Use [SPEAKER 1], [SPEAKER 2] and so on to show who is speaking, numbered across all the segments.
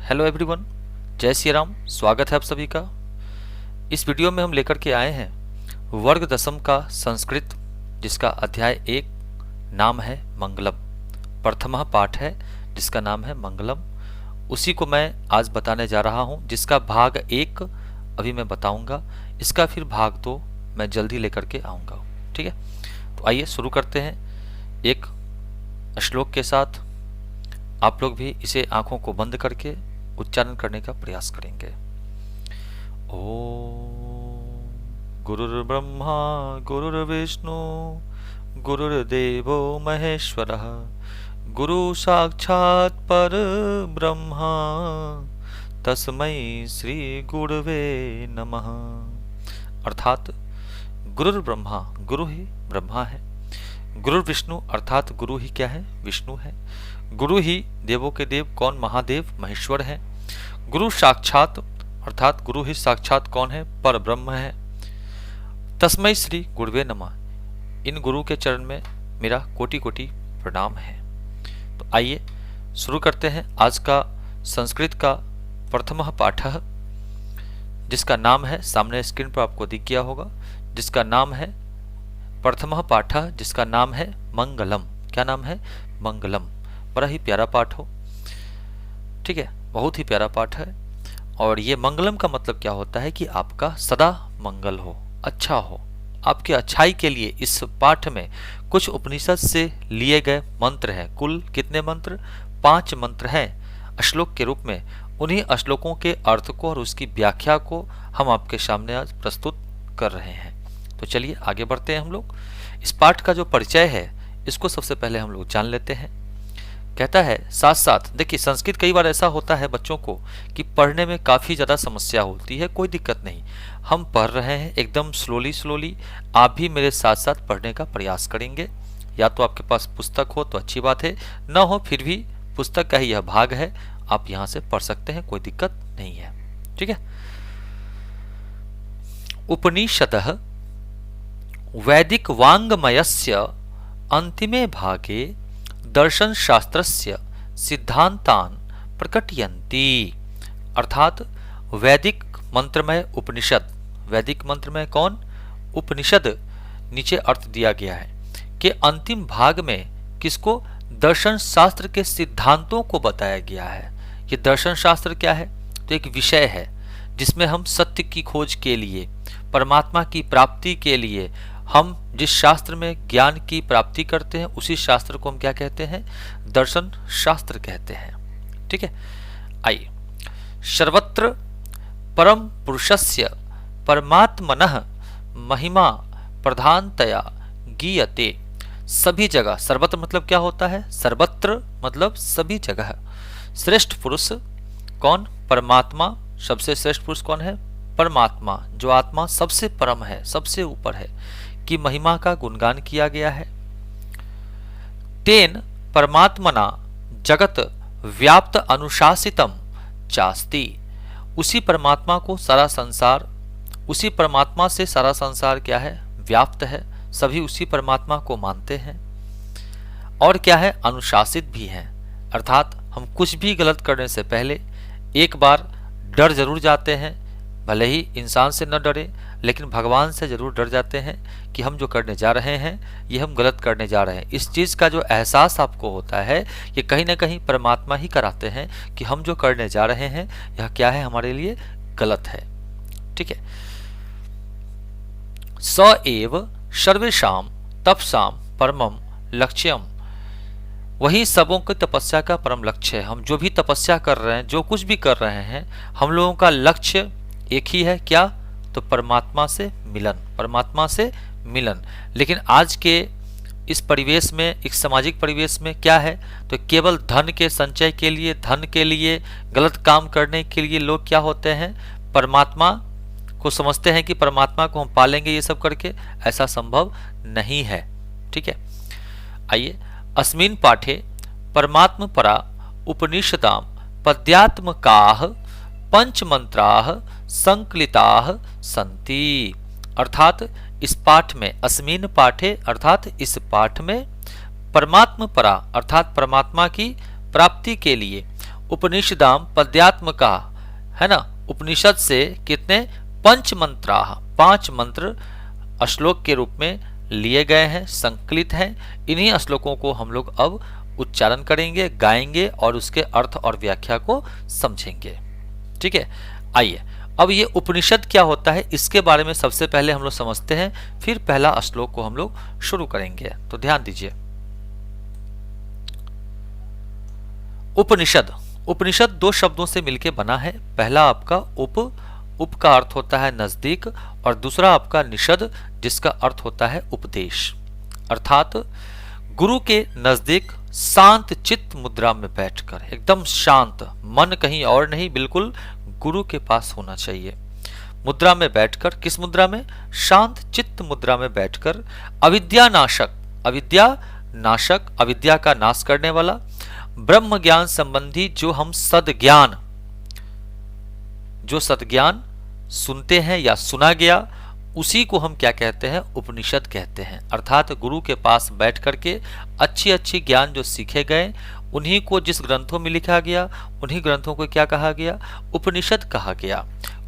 [SPEAKER 1] Hello everyone, जय श्री राम। स्वागत है आप सभी का। इस वीडियो में हम लेकर के आए हैं वर्ग दशम का संस्कृत, जिसका अध्याय 1 नाम है मंगलम। प्रथम पाठ है जिसका नाम है मंगलम। उसी को मैं आज बताने जा रहा हूं, जिसका भाग 1 अभी मैं बताऊंगा। इसका फिर भाग 2 मैं जल्दी लेकर के आऊंगा। ठीक है, तो आइए शुरू करते हैं एक श्लोक के साथ। आप लोग भी इसे आंखों को बंद करके उच्चारण करने का प्रयास करेंगे। ओम गुरुर्ब्रह्मा गुरुर्विष्णु गुरुर्देवो महेश्वरः गुरु साक्षात् परब्रह्मा तस्मै श्री गुरवे नमः। अर्थात गुरुर्ब्रह्मा, गुरु ही ब्रह्मा है। गुरु विष्णु अर्थात गुरु ही क्या है? विष्णु है। गुरु ही देवों के देव कौन? महादेव महेश्वर है। गुरु साक्षात अर्थात गुरु ही साक्षात कौन है? पर ब्रह्म है। तस्मै श्री गुरुवे नमः। इन गुरु के चरण में मेरा कोटि कोटि प्रणाम है। तो आइए शुरू करते हैं आज का संस्कृत का प्रथम पाठ, जिसका नाम है, सामने स्क्रीन पर आपको दिख गया होगा, जिसका नाम है प्रथम पाठ, जिसका नाम है मंगलम। क्या नाम है? मंगलम। बड़ा ही प्यारा पाठ हो, ठीक है, बहुत ही प्यारा पाठ है। और ये मंगलम का मतलब क्या होता है कि आपका सदा मंगल हो, अच्छा हो, आपके अच्छाई के लिए। इस पाठ में कुछ उपनिषद से लिए गए मंत्र हैं। कुल कितने मंत्र? 5 मंत्र हैं श्लोक के रूप में। उन्हीं श्लोकों के अर्थ को और उसकी व्याख्या को हम आपके सामने आज प्रस्तुत कर रहे हैं। तो चलिए आगे बढ़ते हैं हम लोग। इस पाठ का जो परिचय है, इसको सबसे पहले हम लोग जान लेते हैं। कहता है साथ साथ, देखिए संस्कृत कई बार ऐसा होता है बच्चों को कि पढ़ने में काफ़ी ज़्यादा समस्या होती है। कोई दिक्कत नहीं, हम पढ़ रहे हैं एकदम स्लोली। आप भी मेरे साथ साथ पढ़ने का प्रयास करेंगे। या तो आपके पास पुस्तक हो तो अच्छी बात है, न हो फिर भी पुस्तक का ही यह भाग है, आप यहाँ से पढ़ सकते हैं, कोई दिक्कत नहीं है। ठीक है। उपनिषदः वैदिक वाङ्मयस्य अंतिमे भागे दर्शन शास्त्रस्य सिद्धांतान प्रकटयन्ति। अर्थात वैदिक मंत्रमय उपनिषद, वैदिक मंत्रमय कौन? उपनिषद, नीचे अर्थ दिया गया है कि अंतिम भाग में किसको? दर्शन शास्त्र के सिद्धांतों को बताया गया है। ये दर्शन शास्त्र क्या है? तो एक विषय है जिसमें हम सत्य की खोज के लिए, परमात्मा की प्राप्ति के लिए हम जिस शास्त्र में ज्ञान की प्राप्ति करते हैं, उसी शास्त्र को हम क्या कहते हैं? दर्शन शास्त्र कहते हैं। ठीक है। आइए, सर्वत्र परम पुरुषस्य परमात्मनः महिमा प्रधानतया गीयते। सभी जगह, सर्वत्र मतलब क्या होता है? सर्वत्र मतलब सभी जगह। श्रेष्ठ पुरुष कौन? परमात्मा। सबसे श्रेष्ठ पुरुष कौन है? परमात्मा, जो आत्मा सबसे परम है, सबसे ऊपर है, की महिमा का गुणगान किया गया है। तेन परमात्मना जगत व्याप्त अनुशासितम चास्ति। उसी परमात्मा को सारा संसार, उसी परमात्मा से सारा संसार क्या है? व्याप्त है। सभी उसी परमात्मा को मानते हैं और क्या है? अनुशासित भी हैं। अर्थात हम कुछ भी गलत करने से पहले एक बार डर जरूर जाते हैं। भले ही इंसान से न डरे, लेकिन भगवान से जरूर डर जाते हैं कि हम जो करने जा रहे हैं ये हम गलत करने जा रहे हैं। इस चीज़ का जो एहसास आपको होता है, ये कहीं ना कहीं परमात्मा ही कराते हैं कि हम जो करने जा रहे हैं यह क्या है? हमारे लिए गलत है। ठीक है। स एव सर्वेषां तपसाम परमम लक्ष्यम। वही सबों की तपस्या का परम लक्ष्य है। हम जो भी तपस्या कर रहे हैं, जो कुछ भी कर रहे हैं, हम लोगों का लक्ष्य एक ही है। क्या? तो परमात्मा से मिलन, परमात्मा से मिलन। लेकिन आज के इस परिवेश में, एक सामाजिक परिवेश में क्या है? तो केवल धन के संचय के लिए, धन के लिए, गलत काम करने के लिए लोग क्या होते हैं? परमात्मा को समझते हैं कि परमात्मा को हम पालेंगे ये सब करके। ऐसा संभव नहीं है। ठीक है। आइए, अस्मिन् पाठे परमात्म परा उपनिषदां पद्यात्मकाः पंचमंत्राः संकलिताः सन्ति। अर्थात इस पाठ में, अस्मिन् पाठे अर्थात इस पाठ में, परमात्म परा अर्थात परमात्मा की प्राप्ति के लिए उपनिषदाम पद्यात्मका, है ना, उपनिषद से कितने पंच मंत्रा, 5 मंत्र श्लोक के रूप में लिए गए हैं, संकलित हैं। इन्हीं श्लोकों को हम लोग अब उच्चारण करेंगे, गाएंगे और उसके अर्थ और व्याख्या को समझेंगे। ठीक है, आइए अब ये उपनिषद क्या होता है इसके बारे में सबसे पहले हम लोग समझते हैं, फिर पहला श्लोक को हम लोग शुरू करेंगे। तो ध्यान दीजिए, उपनिषद, उपनिषद 2 शब्दों से मिलकर बना है। पहला आपका उप का अर्थ होता है नजदीक, और दूसरा आपका निषद जिसका अर्थ होता है उपदेश। अर्थात गुरु के नजदीक शांत चित्त मुद्रा में बैठकर, एकदम शांत मन, कहीं और नहीं, बिल्कुल गुरु के पास होना चाहिए। मुद्रा में बैठकर, किस मुद्रा में? शांत चित्त मुद्रा में बैठकर अविद्या नाशक, अविद्या नाशक, अविद्या का नाश करने वाला, ब्रह्म ज्ञान संबंधी जो हम सद्ज्ञान, जो सद्ज्ञान सुनते हैं या सुना गया, उसी को हम क्या कहते हैं? उपनिषद कहते हैं। अर्थात गुरु के पास बैठ करके अच्छी अच्छी ज्ञान जो सीखे गए, उन्हीं को जिस ग्रंथों में लिखा गया, उन्हीं ग्रंथों को क्या कहा गया? उपनिषद कहा गया।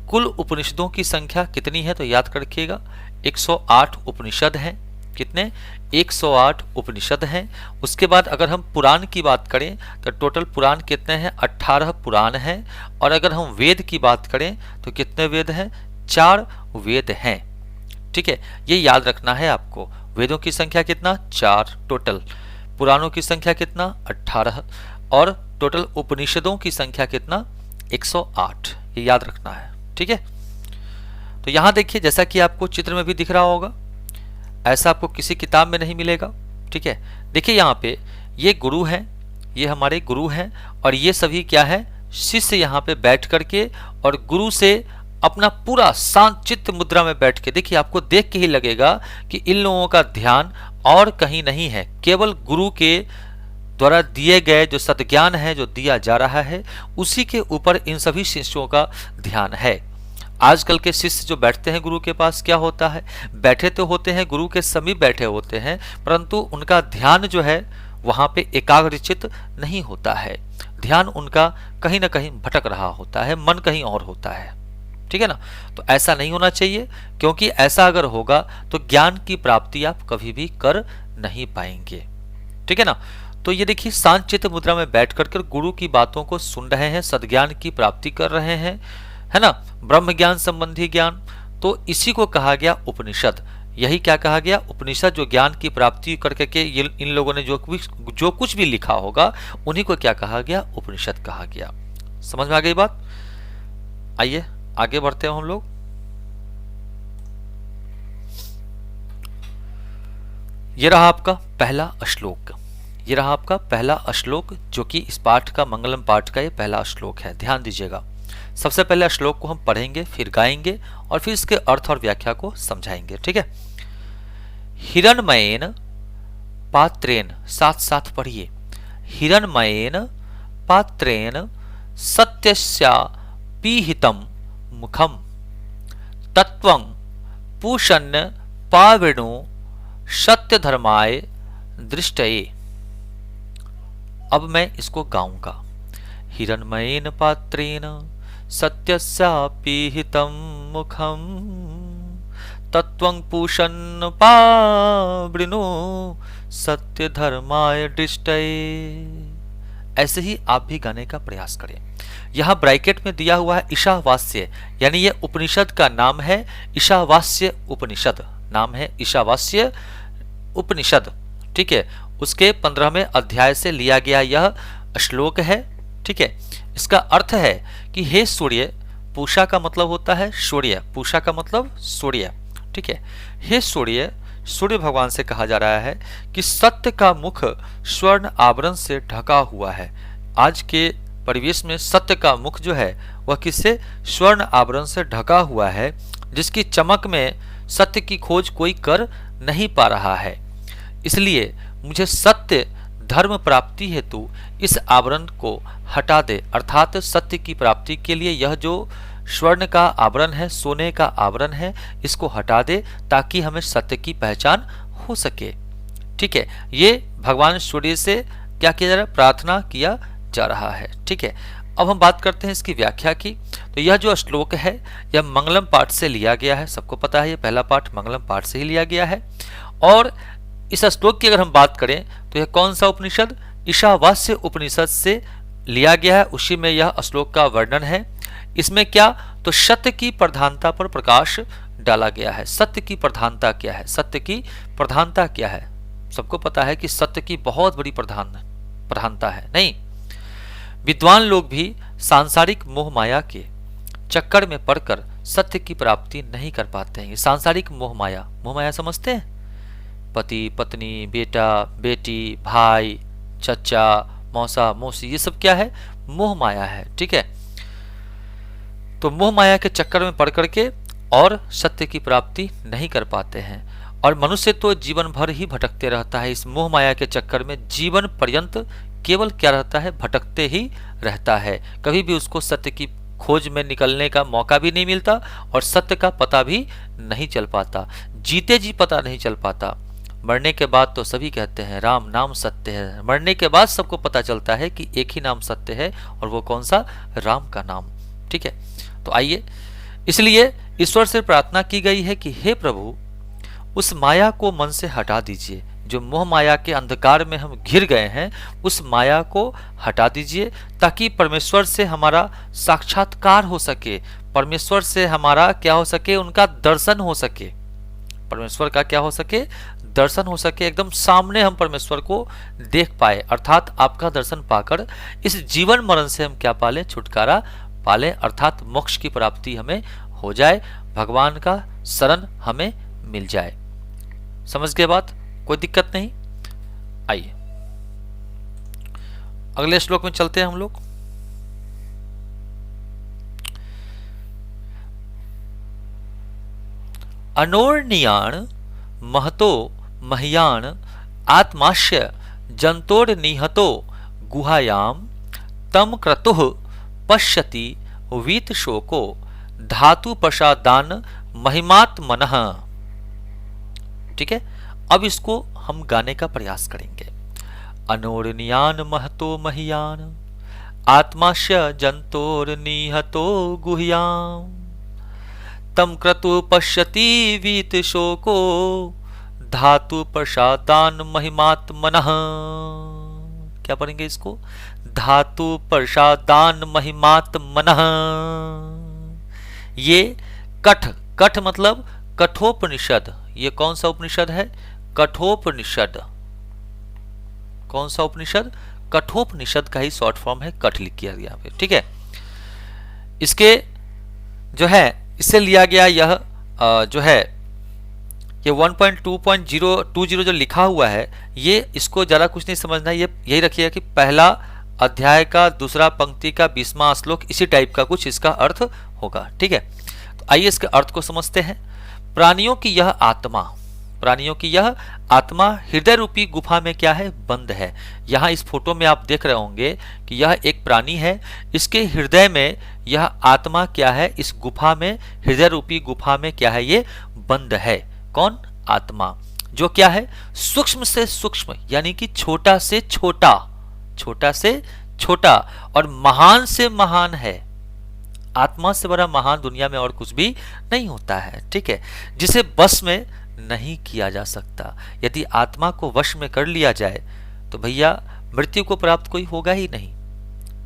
[SPEAKER 1] कुल उपनिषदों की संख्या कितनी है तो याद रखिएगा, 108 उपनिषद हैं। कितने? 108 उपनिषद हैं। उसके बाद अगर हम पुराण की बात करें तो टोटल पुराण कितने हैं? 18 पुराण हैं। और अगर हम वेद की बात करें तो कितने वेद हैं? 4 वेद हैं। ठीक है, ये याद रखना है आपको। वेदों की संख्या कितना? 4 टोटल, पुराणों की संख्या कितना? 18, और टोटल उपनिषदों की संख्या कितना? 108। ये याद रखना है। ठीक है, तो यहां देखिए, जैसा कि आपको चित्र में भी दिख रहा होगा, ऐसा आपको किसी किताब में नहीं मिलेगा। ठीक है, देखिए यहाँ पे ये गुरु हैं, ये हमारे गुरु हैं, और ये सभी क्या है? शिष्य यहाँ पे बैठ करके और गुरु से अपना पूरा शांत चित्त मुद्रा में बैठ के, देखिए आपको देख के ही लगेगा कि इन लोगों का ध्यान और कहीं नहीं है, केवल गुरु के द्वारा दिए गए जो सद्ज्ञान है, जो दिया जा रहा है, उसी के ऊपर इन सभी शिष्यों का ध्यान है। आजकल के शिष्य जो बैठते हैं गुरु के पास, क्या होता है? बैठे तो होते हैं, गुरु के समीप बैठे होते हैं, परंतु उनका ध्यान जो है वहां पे एकाग्रचित नहीं होता है। ध्यान उनका कहीं ना कहीं भटक रहा होता है, मन कहीं और होता है। ठीक है ना, तो ऐसा नहीं होना चाहिए, क्योंकि ऐसा अगर होगा तो ज्ञान की प्राप्ति आप कभी भी कर नहीं पाएंगे। ठीक है ना, तो ये देखिए शांत चित्त मुद्रा में बैठ कर गुरु की बातों को सुन रहे हैं, सद्ज्ञान की प्राप्ति कर रहे हैं, है ना, ब्रह्म ज्ञान संबंधी ज्ञान। तो इसी को कहा गया उपनिषद। यही क्या कहा गया? उपनिषद, जो ज्ञान की प्राप्ति करके के इन लोगों ने जो कुछ भी लिखा होगा, उन्हीं को क्या कहा गया? उपनिषद कहा गया। समझ में आ गई बात? आइए आगे बढ़ते हैं हम लोग। ये रहा आपका पहला श्लोक, ये रहा आपका पहला श्लोक, जो कि इस पाठ का, मंगलम पाठ का ये पहला श्लोक है। ध्यान दीजिएगा, सबसे पहले श्लोक को हम पढ़ेंगे, फिर गाएंगे और फिर इसके अर्थ और व्याख्या को समझाएंगे। ठीक है, हिरणमयेन पात्रेण, साथ साथ पढ़िए, हिरणमयेन पात्रेण सत्यस्या पीहितम मुखम तत्वं पूषण्य पाविणो सत्य धर्माय दृष्टये। अब मैं इसको गाऊंगा। हिरणमयेन पात्रेण सत्यस्या पीहितम मुखम तत्वं पूषण्य पाविणो सत्य धर्माय दृष्टये। ऐसे ही आप भी गाने का प्रयास करें। यहां ब्रैकेट में दिया हुआ है ईशावास्य, यानी ये उपनिषद का नाम है ईशावास्य उपनिषद, नाम है ईशावास्य उपनिषद। ठीक है, उसके 15वें अध्याय से लिया गया यह श्लोक है। ठीक है, इसका अर्थ है कि हे सूर्य, पूषा का मतलब होता है सूर्य, पूषा का मतलब सूर्य। ठीक है, हे सूर्य, सूर्य भगवान से कहा जा रहा है कि सत्य का मुख स्वर्ण आवरण से ढका हुआ है। आज के परिवेश में सत्य का मुख जो है वह किससे? स्वर्ण आवरण से ढका हुआ है, जिसकी चमक में सत्य की खोज कोई कर नहीं पा रहा है। इसलिए मुझे सत्य धर्म प्राप्ति हेतु इस आवरण को हटा दे, अर्थात सत्य की प्राप्ति के लिए यह जो स्वर्ण का आवरण है, सोने का आवरण है, इसको हटा दे ताकि हमें सत्य की पहचान हो सके। ठीक है, ये भगवान सूर्य से क्या किया जा रहा है? प्रार्थना किया जा रहा है। ठीक है, अब हम बात करते हैं इसकी व्याख्या की। तो यह जो श्लोक है यह मंगलम पाठ से लिया गया है, सबको पता है ये पहला पाठ मंगलम पाठ से ही लिया गया है। और इस श्लोक की अगर हम बात करें तो यह कौन सा उपनिषद, ईशावास्य उपनिषद से लिया गया है, उसी में यह श्लोक का वर्णन है। इसमें क्या, तो सत्य की प्रधानता पर प्रकाश डाला गया है। सत्य की प्रधानता क्या है, सत्य की प्रधानता क्या है, सबको पता है कि सत्य की बहुत बड़ी प्रधानता है। नहीं, विद्वान लोग भी सांसारिक मोह माया के चक्कर में पड़कर सत्य की प्राप्ति नहीं कर पाते हैं। सांसारिक मोह माया समझते हैं, पति पत्नी, बेटा बेटी, भाई चचा, मौसा मौसी, ये सब क्या है, मोह माया है। ठीक है, तो मोह माया के चक्कर में पड़ करके और सत्य की प्राप्ति नहीं कर पाते हैं। और मनुष्य तो जीवन भर ही भटकते रहता है, इस मोह माया के चक्कर में जीवन पर्यंत केवल क्या रहता है, भटकते ही रहता है। कभी भी उसको सत्य की खोज में निकलने का मौका भी नहीं मिलता और सत्य का पता भी नहीं चल पाता, जीते जी पता नहीं चल पाता। मरने के बाद तो सभी कहते हैं राम नाम सत्य है, मरने के बाद सबको पता चलता है कि एक ही नाम सत्य है और वो कौन सा, राम का नाम। ठीक है, तो आइए, इसलिए ईश्वर से प्रार्थना की गई है कि हे प्रभु उस माया को मन से हटा दीजिए, जो मोह माया के अंधकार में हम घिर गए हैं उस माया को हटा दीजिए, ताकि परमेश्वर से हमारा साक्षात्कार हो सके, परमेश्वर से हमारा क्या हो सके, उनका दर्शन हो सके, परमेश्वर का क्या हो सके, दर्शन हो सके, एकदम सामने हम परमेश्वर को देख पाए। अर्थात आपका दर्शन पाकर इस जीवन मरण से हम क्या पालें, छुटकारा पालें, अर्थात मोक्ष की प्राप्ति हमें हो जाए, भगवान का शरण हमें मिल जाए। समझ गए बात, कोई दिक्कत नहीं। आइए अगले श्लोक में चलते हैं हम लोग। अनोर्नियाण महतो मह्यान आत्माश्य जंतोर निहतो गुहायाम तम क्रतुः पश्यति वीत शोको धातु प्रसादान महिमात्मनः। ठीक है, अब इसको हम गाने का प्रयास करेंगे। अनोर्नियान महतो मह्यान आत्माश्य जंतोर निहतो गुह्याम तम क्रतु पश्यति वीत शोको धातु प्रसादान महिमात्मनः। क्या पढ़ेंगे इसको, धातु प्रसादान महिमात्मनः। ये कठ मतलब कठोपनिषद, ये कौन सा उपनिषद है, कठोपनिषद। कौन सा उपनिषद, कठोपनिषद का ही शॉर्ट फॉर्म है, कठ लिख किया गया पे। ठीक है, इसके जो है इससे लिया गया यह जो है ये 1.2.020 जो लिखा हुआ है, ये इसको जरा कुछ नहीं समझना, ये यही रखिएगा कि पहला अध्याय का दूसरा पंक्ति का 20वां श्लोक इसी टाइप का कुछ इसका अर्थ होगा। ठीक है, तो आइए इसके अर्थ को समझते हैं। प्राणियों की यह आत्मा, प्राणियों की यह आत्मा हृदय रूपी गुफा में क्या है, बंद है। यहाँ इस फोटो में आप देख रहे होंगे कि यह एक प्राणी है, इसके हृदय में यह आत्मा क्या है, इस गुफा में, हृदय रूपी गुफा में क्या है, ये बंद है। कौन, आत्मा, जो क्या है, सूक्ष्म से सूक्ष्म यानी कि छोटा से छोटा, छोटा से छोटा और महान से महान है। आत्मा से बड़ा महान दुनिया में और कुछ भी नहीं होता है। ठीक है, जिसे बस में नहीं किया जा सकता। यदि आत्मा को वश में कर लिया जाए तो भैया मृत्यु को प्राप्त कोई होगा ही नहीं।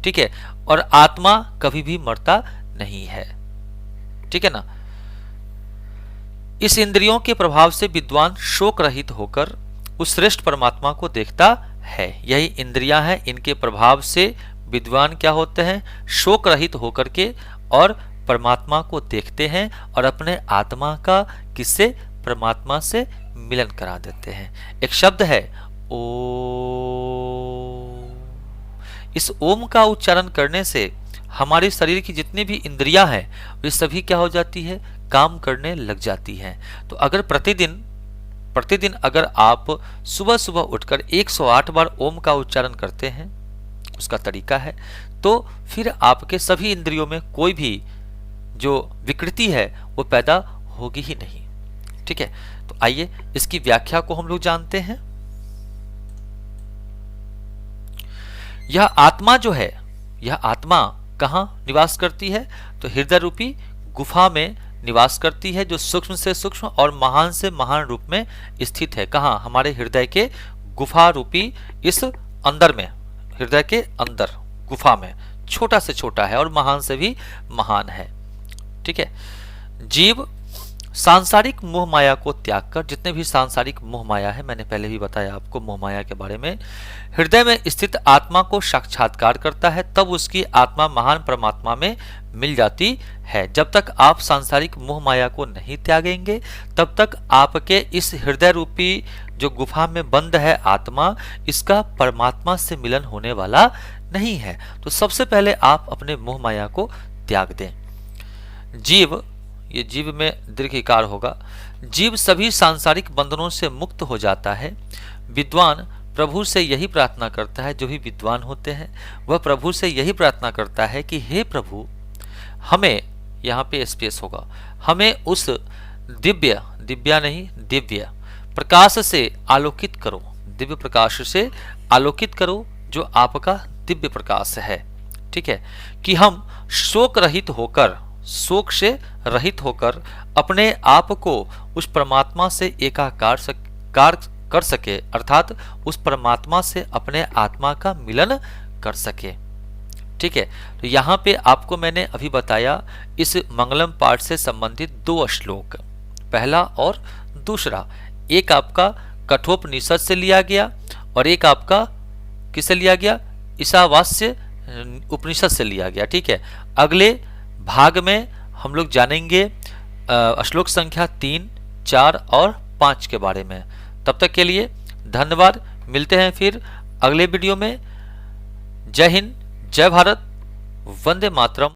[SPEAKER 1] ठीक है, और आत्मा कभी भी मरता नहीं है। ठीक है ना, इस इंद्रियों के प्रभाव से विद्वान शोक रहित होकर उस श्रेष्ठ परमात्मा को देखता है। यही इंद्रियां हैं, इनके प्रभाव से विद्वान क्या होते हैं, शोक रहित होकर के और परमात्मा को देखते हैं और अपने आत्मा का किससे, परमात्मा से मिलन करा देते हैं। एक शब्द है ओम, इस ओम का उच्चारण करने से हमारे शरीर की जितनी भी इंद्रियां हैं वे सभी क्या हो जाती है, काम करने लग जाती हैं। तो अगर प्रतिदिन अगर आप सुबह सुबह उठकर 108 बार ओम का उच्चारण करते हैं, उसका तरीका है, तो फिर आपके सभी इंद्रियों में कोई भी जो विकृति है वो पैदा होगी ही नहीं। ठीक है, तो आइए इसकी व्याख्या को हम लोग जानते हैं। यह आत्मा जो है, यह आत्मा कहाँ निवास करती है? तो हृदय रूपी गुफा में निवास करती है, जो सूक्ष्म से सूक्ष्म और महान से महान रूप में स्थित है। कहाँ? हमारे हृदय के गुफा रूपी इस अंदर में, हृदय के अंदर गुफा में, छोटा से छोटा है और महान से भी महान है। ठीक है। जीव सांसारिक मोह माया को त्याग कर, जितने भी सांसारिक मोह माया है, मैंने पहले भी बताया आपको मोह माया के बारे में, हृदय में स्थित आत्मा को साक्षात्कार करता है, तब उसकी आत्मा महान परमात्मा में मिल जाती है। जब तक आप सांसारिक मोह माया को नहीं त्यागेंगे, तब तक आपके इस हृदय रूपी जो गुफा में बंद है आत्मा, इसका परमात्मा से मिलन होने वाला नहीं है। तो सबसे पहले आप अपने मोह माया को त्याग दें। जीव, ये जीव में दीर्घ इकार होगा, जीव सभी सांसारिक बंधनों से मुक्त हो जाता है। विद्वान प्रभु से यही प्रार्थना करता है, जो भी विद्वान होते हैं वह प्रभु से यही प्रार्थना करता है कि हे प्रभु, हमें, यहाँ पे स्पेस होगा, हमें उस दिव्य, दिव्या नहीं दिव्य प्रकाश से आलोकित करो, दिव्य प्रकाश से आलोकित करो, जो आपका दिव्य प्रकाश है। ठीक है, कि हम शोक रहित होकर, शोक से रहित होकर अपने आप को उस परमात्मा से एकाकार कर सके, अर्थात उस परमात्मा से अपने आत्मा का मिलन कर सके। ठीक है, तो यहाँ पे आपको मैंने अभी बताया इस मंगलम पाठ से संबंधित 2 श्लोक, पहला और दूसरा। एक आपका कठोपनिषद से लिया गया और एक आपका किससे लिया गया? ईशावास्य उपनिषद से लिया गया। ठीक है, अगले भाग में हम लोग जानेंगे श्लोक संख्या 3, 4 और 5 के बारे में। तब तक के लिए धन्यवाद। मिलते हैं फिर अगले वीडियो में। जय हिंद, जय भारत, वंदे मातरम।